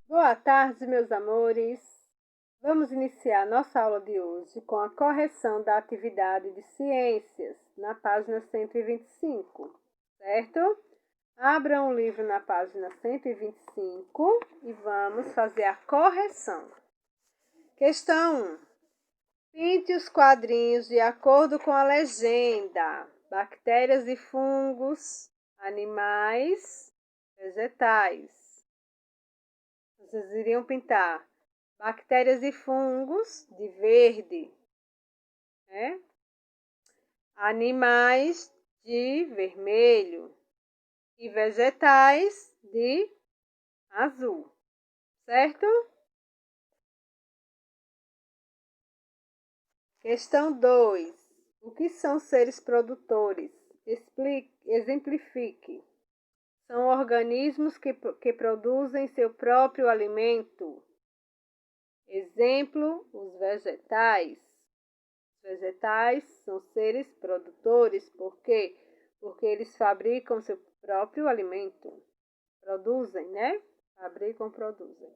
Boa tarde, meus amores. Vamos iniciar nossa aula de hoje com a correção da atividade de ciências, na página 125, certo? Abram o livro na página 125 e vamos fazer a correção. Questão 1. Pinte os quadrinhos de acordo com a legenda. Bactérias e fungos, animais, vegetais. Vocês iriam pintar bactérias e fungos de verde, né? Animais de vermelho e vegetais de azul, certo? Questão 2. O que são seres produtores? Exemplifique. São organismos que produzem seu próprio alimento. Exemplo, os vegetais. Os vegetais são seres produtores. Por quê? Porque eles fabricam seu próprio alimento. Produzem, né? Fabricam, produzem.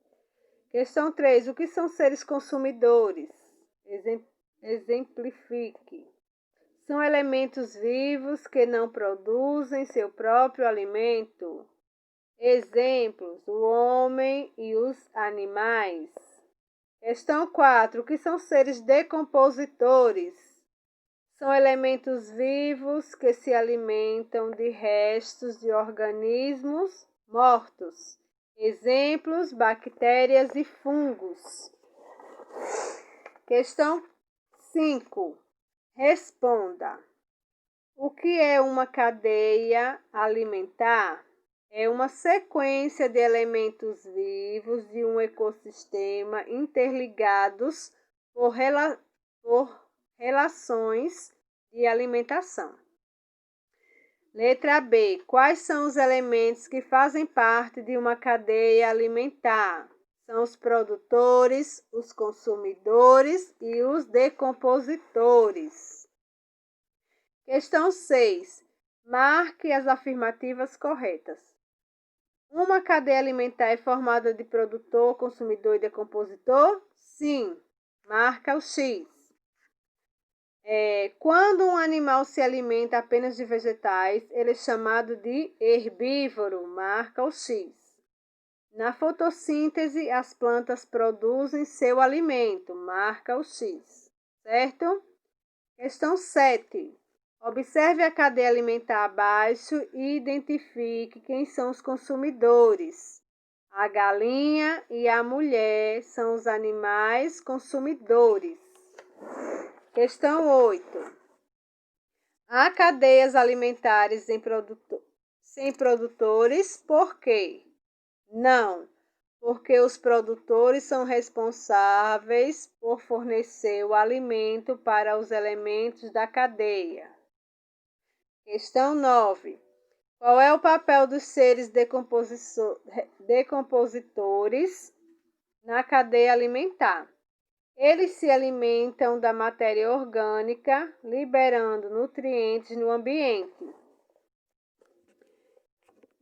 Questão 3. O que são seres consumidores? Exemplifique. São elementos vivos que não produzem seu próprio alimento. Exemplos: o homem e os animais. Questão 4. O que são seres decompositores? São elementos vivos que se alimentam de restos de organismos mortos. Exemplos: bactérias e fungos. Questão 5. Responda. O que é uma cadeia alimentar? É uma sequência de elementos vivos de um ecossistema interligados por relações de alimentação. Letra B. Quais são os elementos que fazem parte de uma cadeia alimentar? São os produtores, os consumidores e os decompositores. Questão 6. Marque as afirmativas corretas. Uma cadeia alimentar é formada de produtor, consumidor e decompositor? Sim. Marca o X. Quando um animal se alimenta apenas de vegetais, ele é chamado de herbívoro. Marca o X. Na fotossíntese, as plantas produzem seu alimento. Marca o X. Certo? Questão 7. Observe a cadeia alimentar abaixo e identifique quem são os consumidores. A galinha e a mulher são os animais consumidores. Questão 8. Há cadeias alimentares sem produtores, por quê? Não, porque os produtores são responsáveis por fornecer o alimento para os elementos da cadeia. Questão 9. Qual é o papel dos seres decompositores na cadeia alimentar? Eles se alimentam da matéria orgânica, liberando nutrientes no ambiente.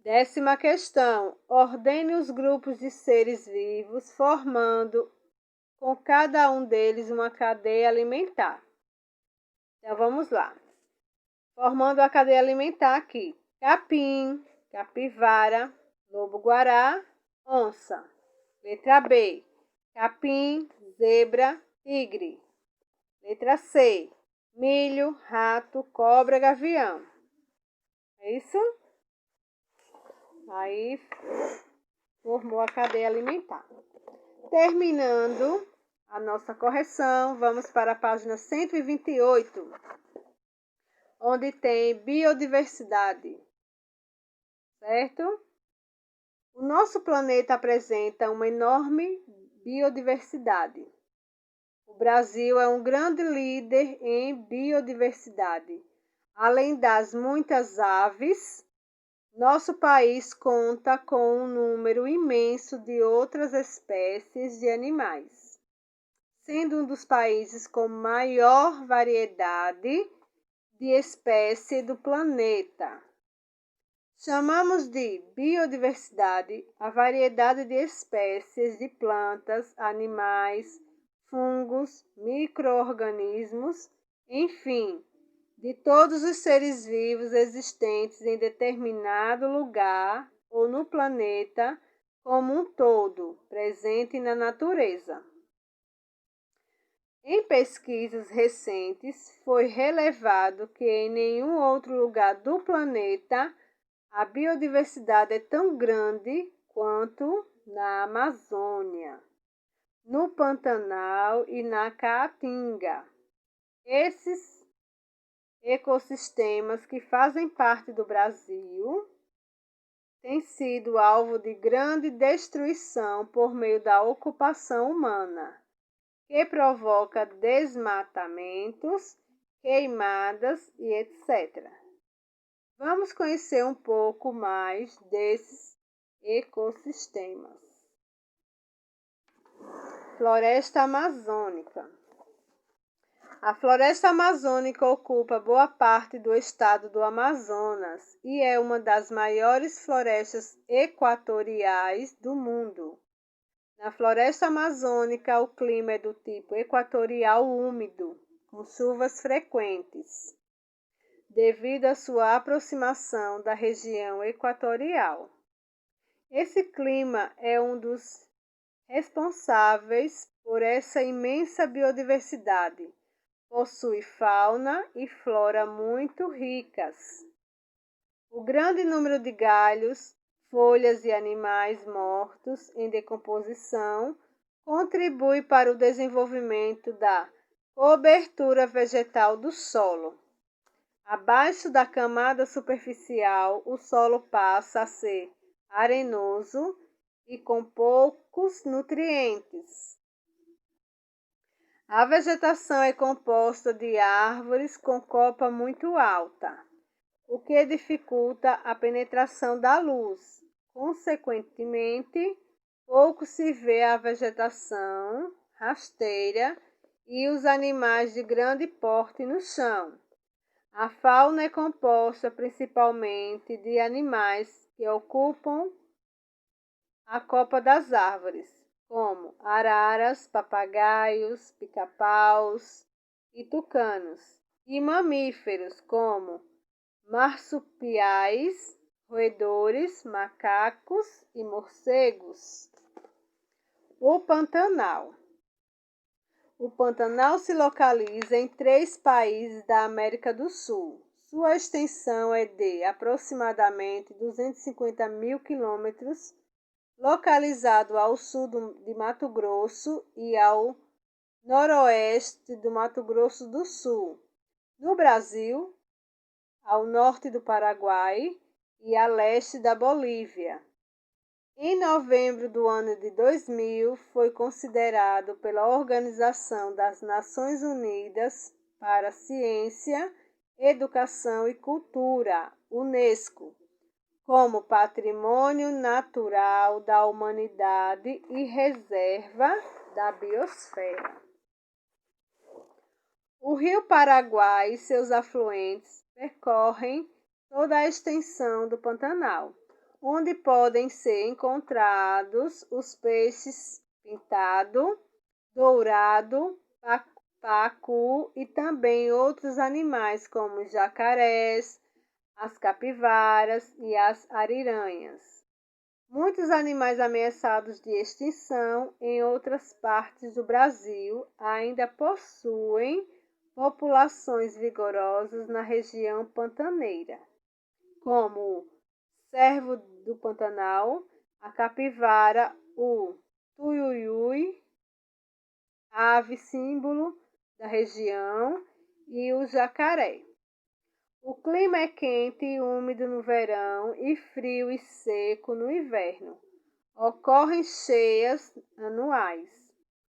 10ª questão. Ordene os grupos de seres vivos, formando com cada um deles uma cadeia alimentar. Então, vamos lá. Formando a cadeia alimentar aqui: capim, capivara, lobo-guará, onça. Letra B. Capim, zebra, tigre. Letra C. Milho, rato, cobra, gavião. É isso? Aí formou a cadeia alimentar. Terminando a nossa correção, vamos para a página 128, onde tem biodiversidade, certo? O nosso planeta apresenta uma enorme biodiversidade. O Brasil é um grande líder em biodiversidade. Além das muitas aves, nosso país conta com um número imenso de outras espécies de animais, sendo um dos países com maior variedade de espécies do planeta. Chamamos de biodiversidade a variedade de espécies de plantas, animais, fungos, micro-organismos, enfim, de todos os seres vivos existentes em determinado lugar ou no planeta como um todo, presente na natureza. Em pesquisas recentes, foi relevado que em nenhum outro lugar do planeta a biodiversidade é tão grande quanto na Amazônia, no Pantanal e na Caatinga. Esses ecossistemas que fazem parte do Brasil têm sido alvo de grande destruição por meio da ocupação humana, que provoca desmatamentos, queimadas e etc. Vamos conhecer um pouco mais desses ecossistemas. Floresta Amazônica. A floresta amazônica ocupa boa parte do estado do Amazonas e é uma das maiores florestas equatoriais do mundo. Na floresta amazônica, o clima é do tipo equatorial úmido, com chuvas frequentes, devido à sua aproximação da região equatorial. Esse clima é um dos responsáveis por essa imensa biodiversidade. Possui fauna e flora muito ricas. O grande número de galhos, folhas e animais mortos em decomposição contribui para o desenvolvimento da cobertura vegetal do solo. Abaixo da camada superficial, o solo passa a ser arenoso e com poucos nutrientes. A vegetação é composta de árvores com copa muito alta, o que dificulta a penetração da luz. Consequentemente, pouco se vê a vegetação rasteira e os animais de grande porte no chão. A fauna é composta principalmente de animais que ocupam a copa das árvores, como araras, papagaios, pica-paus e tucanos, e mamíferos como marsupiais, roedores, macacos e morcegos. O Pantanal. O Pantanal se localiza em 3 países da América do Sul. Sua extensão é de aproximadamente 250 mil quilômetros, localizado ao sul de Mato Grosso e ao noroeste do Mato Grosso do Sul, no Brasil, ao norte do Paraguai e a leste da Bolívia. Em novembro do ano de 2000, foi considerado pela Organização das Nações Unidas para a Ciência, Educação e Cultura, UNESCO, como Patrimônio Natural da Humanidade e Reserva da Biosfera. O Rio Paraguai e seus afluentes percorrem toda a extensão do Pantanal, onde podem ser encontrados os peixes pintado, dourado, pacu e também outros animais como os jacarés, as capivaras e as ariranhas. Muitos animais ameaçados de extinção em outras partes do Brasil ainda possuem populações vigorosas na região pantaneira, como o cervo do Pantanal, a capivara, o tuiuiui, ave símbolo da região, e o jacaré. O clima é quente e úmido no verão e frio e seco no inverno. Ocorrem cheias anuais,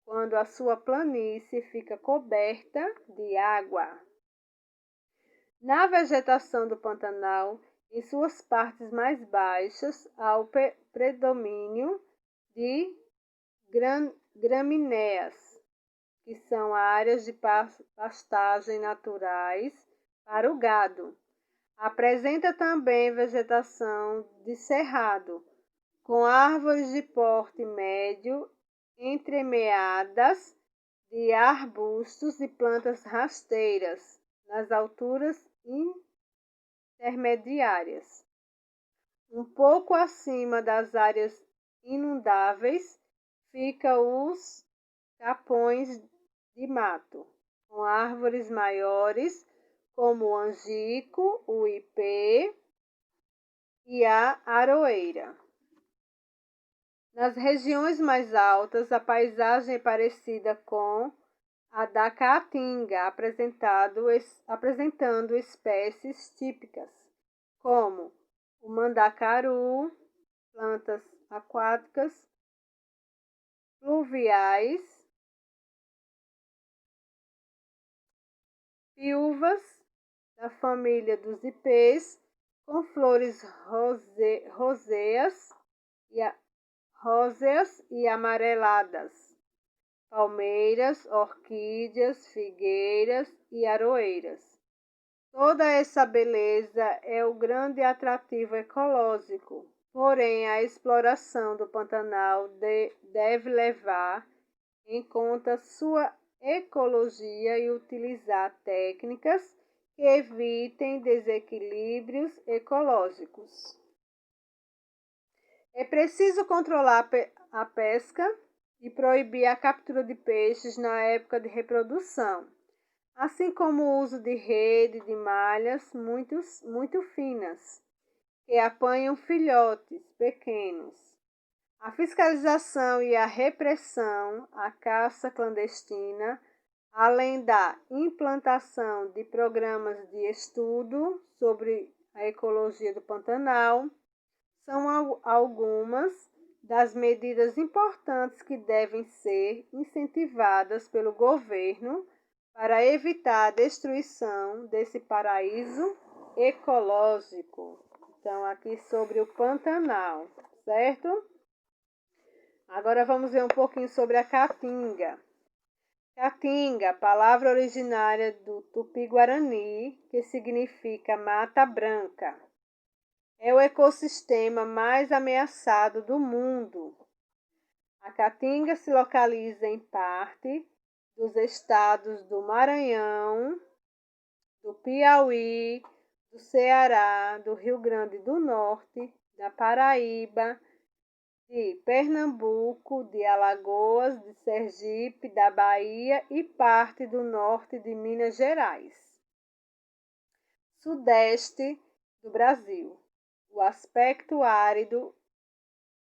quando a sua planície fica coberta de água. Na vegetação do Pantanal, em suas partes mais baixas, há o predomínio de gramíneas, que são áreas de pastagem naturais para o gado. Apresenta também vegetação de cerrado, com árvores de porte médio entremeadas de arbustos e plantas rasteiras nas alturas intermediárias. Um pouco acima das áreas inundáveis ficam os capões de mato, com árvores maiores como o angico, o ipê e a aroeira. Nas regiões mais altas, a paisagem é parecida com a da caatinga, apresentando espécies típicas, como o mandacaru, plantas aquáticas, fluviais, piúvas da família dos ipês, com flores róseas e amareladas, palmeiras, orquídeas, figueiras e aroeiras. Toda essa beleza é o grande atrativo ecológico, porém a exploração do Pantanal deve levar em conta sua ecologia e utilizar técnicas que evitem desequilíbrios ecológicos. É preciso controlar a pesca e proibir a captura de peixes na época de reprodução, assim como o uso de rede de malhas muito finas, que apanham filhotes pequenos. A fiscalização e a repressão à caça clandestina, além da implantação de programas de estudo sobre a ecologia do Pantanal, são algumas das medidas importantes que devem ser incentivadas pelo governo para evitar a destruição desse paraíso ecológico. Então, aqui sobre o Pantanal, certo? Agora vamos ver um pouquinho sobre a caatinga. Caatinga, palavra originária do Tupi-Guarani, que significa mata branca. É o ecossistema mais ameaçado do mundo. A caatinga se localiza em parte dos estados do Maranhão, do Piauí, do Ceará, do Rio Grande do Norte, da Paraíba, de Pernambuco, de Alagoas, de Sergipe, da Bahia e parte do norte de Minas Gerais. Sudeste do Brasil. O aspecto árido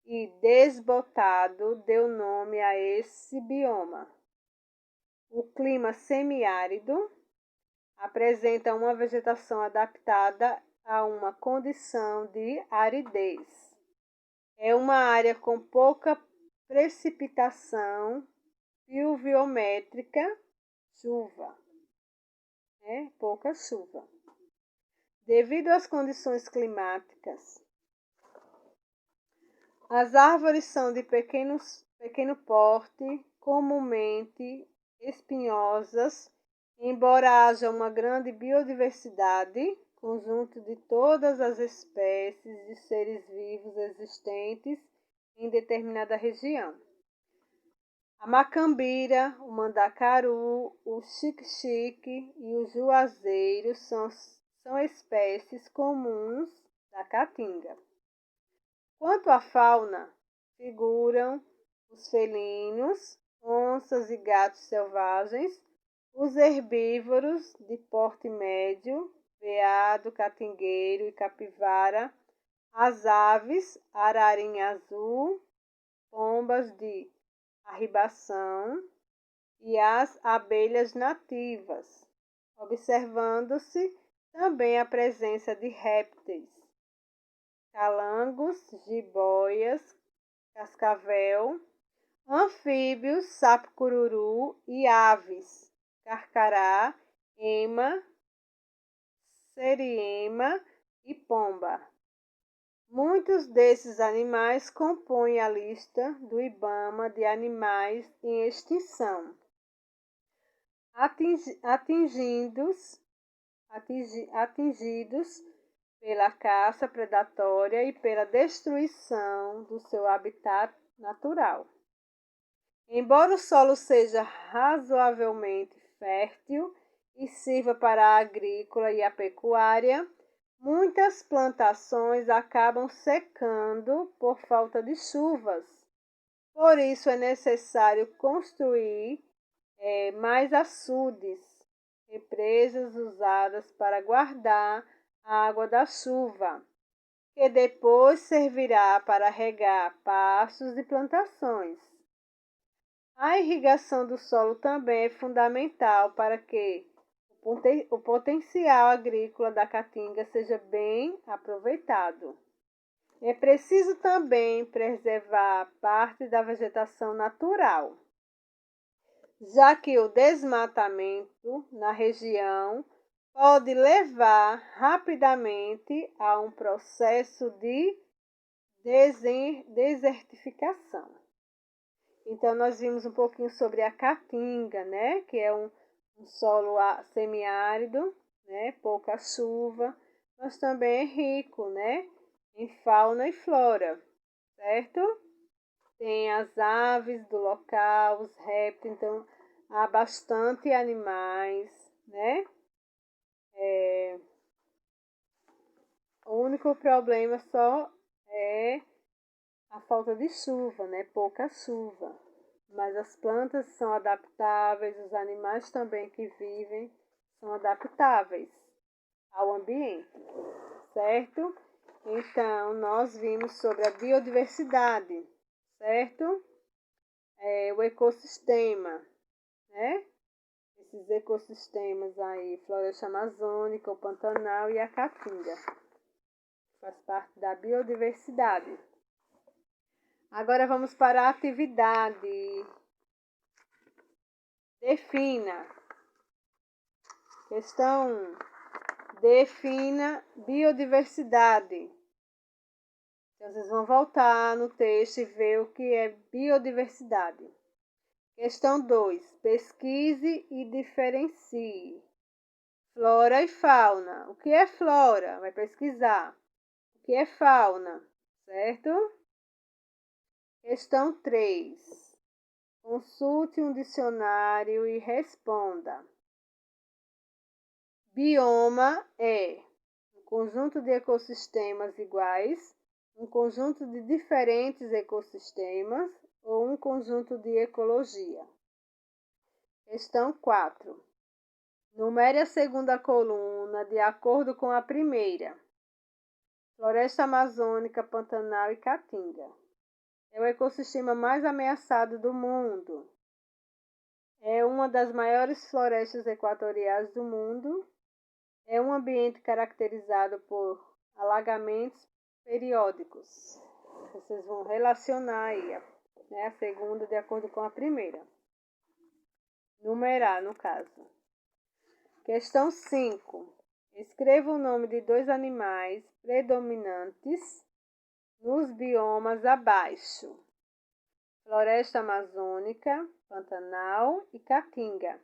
e desbotado deu nome a esse bioma. O clima semiárido apresenta uma vegetação adaptada a uma condição de aridez. É uma área com pouca precipitação pluviométrica, pouca chuva. Devido às condições climáticas, as árvores são de pequeno porte, comumente espinhosas, embora haja uma grande biodiversidade, conjunto de todas as espécies de seres vivos existentes em determinada região. A macambira, o mandacaru, o xique-xique e o juazeiro são espécies comuns da caatinga. Quanto à fauna, figuram os felinos, onças e gatos selvagens, os herbívoros de porte médio, veado, catingueiro e capivara, as aves, ararinha azul, pombas de arribação e as abelhas nativas, observando-se também a presença de répteis, calangos, jiboias, cascavel, anfíbios, sapo-cururu e aves, carcará, ema, seriema e pomba. Muitos desses animais compõem a lista do IBAMA de animais em extinção, atingidos pela caça predatória e pela destruição do seu habitat natural. Embora o solo seja razoavelmente fértil e sirva para a agrícola e a pecuária, muitas plantações acabam secando por falta de chuvas. Por isso é necessário construir mais açudes, represas usadas para guardar a água da chuva, que depois servirá para regar pastos e plantações. A irrigação do solo também é fundamental para que o potencial agrícola da caatinga seja bem aproveitado. É preciso também preservar parte da vegetação natural, já que o desmatamento na região pode levar rapidamente a um processo de desertificação. Então, nós vimos um pouquinho sobre a caatinga, né? Que é um solo semiárido, né? Pouca chuva, mas também é rico, né? Em fauna e flora, certo? Tem as aves do local, os répteis, então há bastante animais, né? O único problema só é a falta de chuva, né? Pouca chuva. Mas as plantas são adaptáveis, os animais também que vivem são adaptáveis ao ambiente, certo? Então, nós vimos sobre a biodiversidade, certo? O ecossistema, né? Esses ecossistemas aí, floresta amazônica, o Pantanal e a Caatinga, faz parte da biodiversidade. Agora vamos para a atividade. Defina. Questão 1. Defina biodiversidade. Então, vocês vão voltar no texto e ver o que é biodiversidade. Questão 2. Pesquise e diferencie. Flora e fauna. O que é flora? Vai pesquisar. O que é fauna? Certo? Questão 3. Consulte um dicionário e responda. Bioma é um conjunto de ecossistemas iguais, um conjunto de diferentes ecossistemas ou um conjunto de ecologia. Questão 4. Numere a segunda coluna de acordo com a primeira. Floresta amazônica, Pantanal e Caatinga. É o ecossistema mais ameaçado do mundo. É uma das maiores florestas equatoriais do mundo. É um ambiente caracterizado por alagamentos periódicos. Vocês vão relacionar aí, né, a segunda de acordo com a primeira. Numerar, no caso. Questão 5. Escreva o nome de 2 animais predominantes nos biomas abaixo. Floresta amazônica, Pantanal e Caatinga.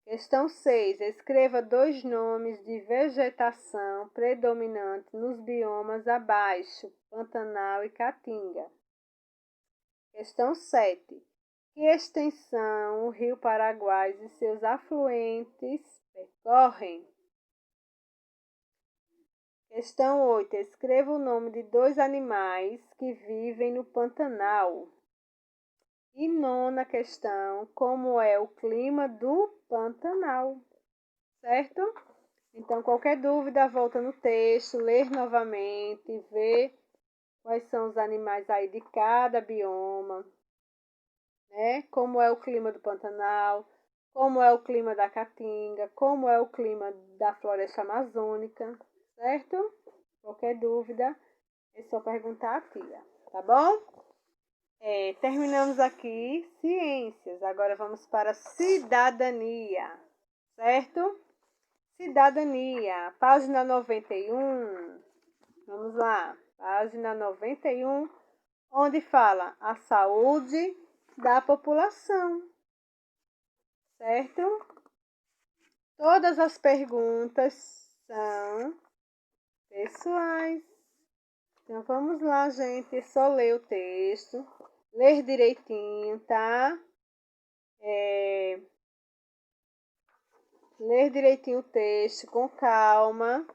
Questão 6. Escreva 2 nomes de vegetação predominante nos biomas abaixo, Pantanal e Caatinga. Questão 7. Que extensão o Rio Paraguai e seus afluentes percorrem? Questão 8. Escreva o nome de 2 animais que vivem no Pantanal. E 9ª questão, como é o clima do Pantanal, certo? Então, qualquer dúvida, volta no texto, ler novamente, ver quais são os animais aí de cada bioma, né? Como é o clima do Pantanal, como é o clima da Caatinga, como é o clima da floresta amazônica, certo? Qualquer dúvida, é só perguntar à tia, tá bom? Terminamos aqui ciências. Agora vamos para cidadania, certo? Cidadania, página 91. Vamos lá, página 91, onde fala a saúde da população, certo? Todas as perguntas são pessoais. Então, vamos lá, gente. Só ler o texto. Ler direitinho, tá? Ler direitinho o texto com calma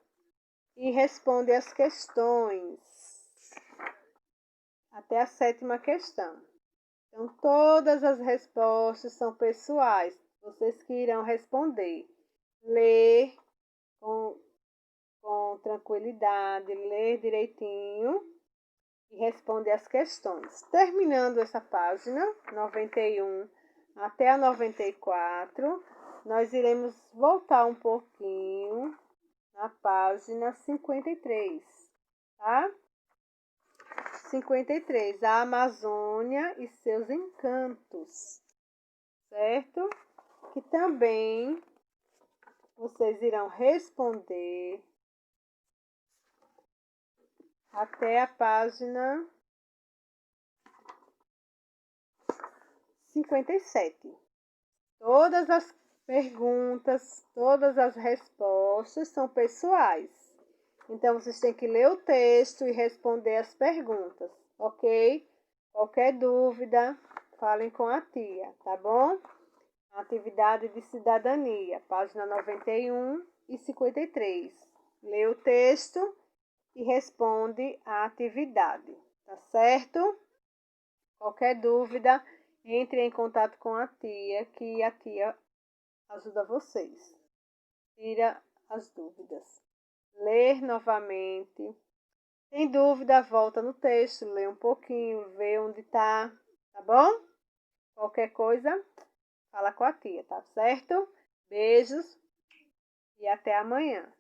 e responde as questões. Até a 7ª questão. Então, todas as respostas são pessoais. Vocês que irão responder. Ler com tranquilidade, ler direitinho e responder as questões. Terminando essa página, 91 até a 94, nós iremos voltar um pouquinho na página 53, tá? 53, a Amazônia e seus encantos, certo? Que também vocês irão responder até a página 57. Todas as perguntas, todas as respostas são pessoais. Então, vocês têm que ler o texto e responder as perguntas, ok? Qualquer dúvida, falem com a tia, tá bom? Atividade de cidadania, página 91 e 53. Lê o texto e responde a atividade, tá certo? Qualquer dúvida, entre em contato com a tia, que a tia ajuda vocês. Tira as dúvidas. Ler novamente. Tem dúvida, volta no texto, lê um pouquinho, vê onde tá bom? Qualquer coisa, fala com a tia, tá certo? Beijos e até amanhã.